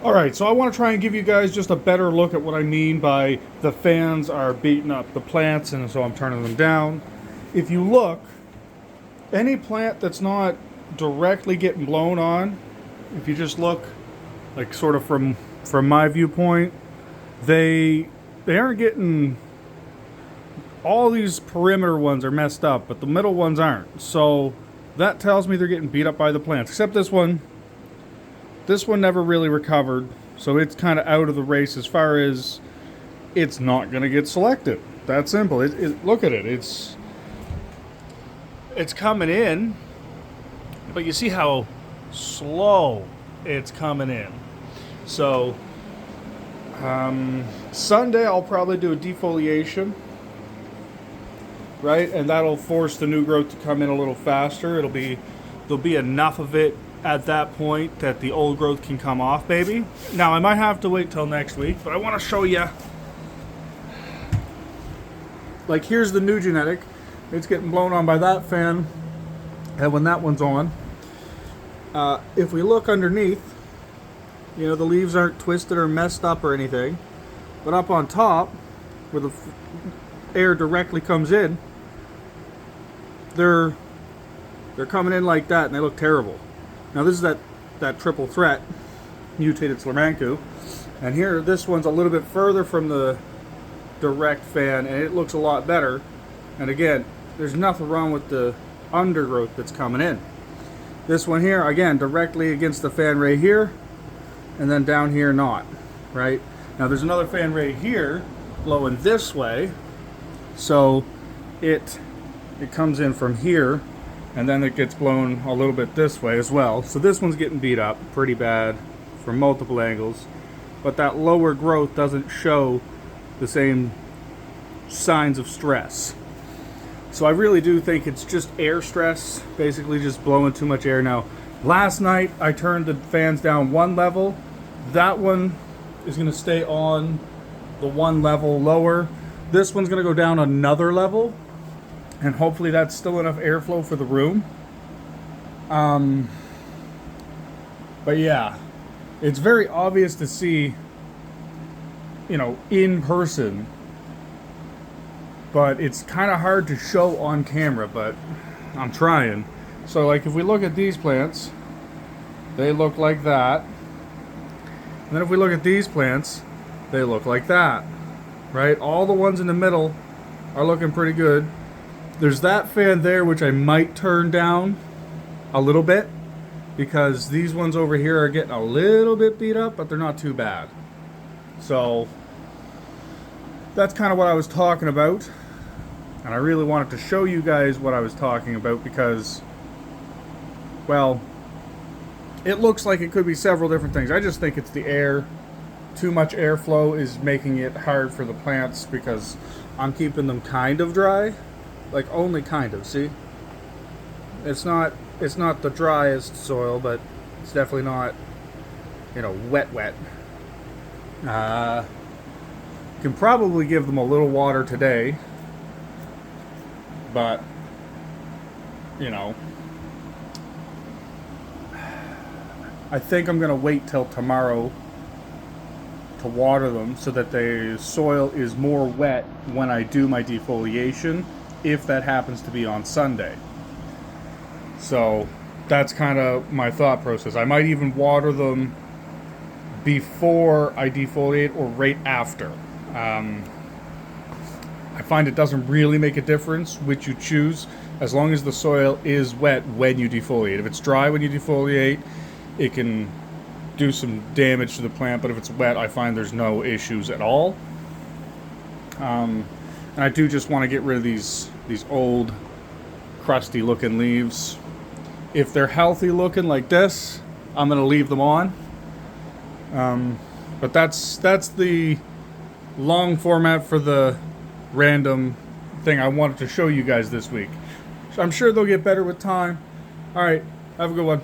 Alright, so I want to try and give you guys just a better look at what I mean by the fans are beating up the plants, and so I'm turning them down. If you look, any plant that's not directly getting blown on, if you just look like sort of from my viewpoint, they aren't getting, all these perimeter ones are messed up, but the middle ones aren't. So that tells me they're getting beat up by the plants, except this one. This one never really recovered, so it's kind of out of the race as far as it's not going to get selected. That simple. Look at it. It's coming in, but you see how slow it's coming in. So Sunday I'll probably do a defoliation, right? And that'll force the new growth to come in a little faster. There'll be enough of it at that point that the old growth can come off, baby. Now I might have to wait till next week, but I want to show you. Like, here's the new genetic. It's getting blown on by that fan, and when that one's on, if we look underneath, you know, the leaves aren't twisted or messed up or anything, but up on top, where the air directly comes in, they're coming in like that, and they look terrible. Now this is that triple threat, mutated Slamanku, and here this one's a little bit further from the direct fan, and it looks a lot better. And again, there's nothing wrong with the undergrowth that's coming in. This one here, again, directly against the fan right here, and then down here not, right? Now there's another fan right here blowing this way, so it comes in from here, and then it gets blown a little bit this way as well. So this one's getting beat up pretty bad from multiple angles, but that lower growth doesn't show the same signs of stress. So I really do think it's just air stress, basically just blowing too much air. Now, last night I turned the fans down one level. That one is going to stay on the one level lower. This one's going to go down another level, and hopefully that's still enough airflow for the room. But yeah, it's very obvious to see, you know, in person, but it's kind of hard to show on camera, but I'm trying. So like if we look at these plants, they look like that. And then if we look at these plants, they look like that, right? All the ones in the middle are looking pretty good. There's that fan there, which I might turn down a little bit, because these ones over here are getting a little bit beat up, but they're not too bad. So that's kind of what I was talking about, and I really wanted to show you guys what I was talking about because, well, it looks like it could be several different things. I just think it's the air. Too much airflow is making it hard for the plants because I'm keeping them kind of dry. Like, only kind of, see? It's not the driest soil, but it's definitely not, you know, wet. Can probably give them a little water today, but, you know, I think I'm going to wait till tomorrow to water them so that the soil is more wet when I do my defoliation, if that happens to be on Sunday. So that's kind of my thought process. I might even water them before I defoliate or right after. I find it doesn't really make a difference which you choose, as long as the soil is wet when you defoliate. If it's dry when you defoliate, it can do some damage to the plant, but if it's wet, I find there's no issues at all. And I do just want to get rid of these old, crusty looking leaves. If they're healthy looking like this, I'm going to leave them on. But that's the long format for the random thing I wanted to show you guys this week. So I'm sure they'll get better with time. Alright, have a good one.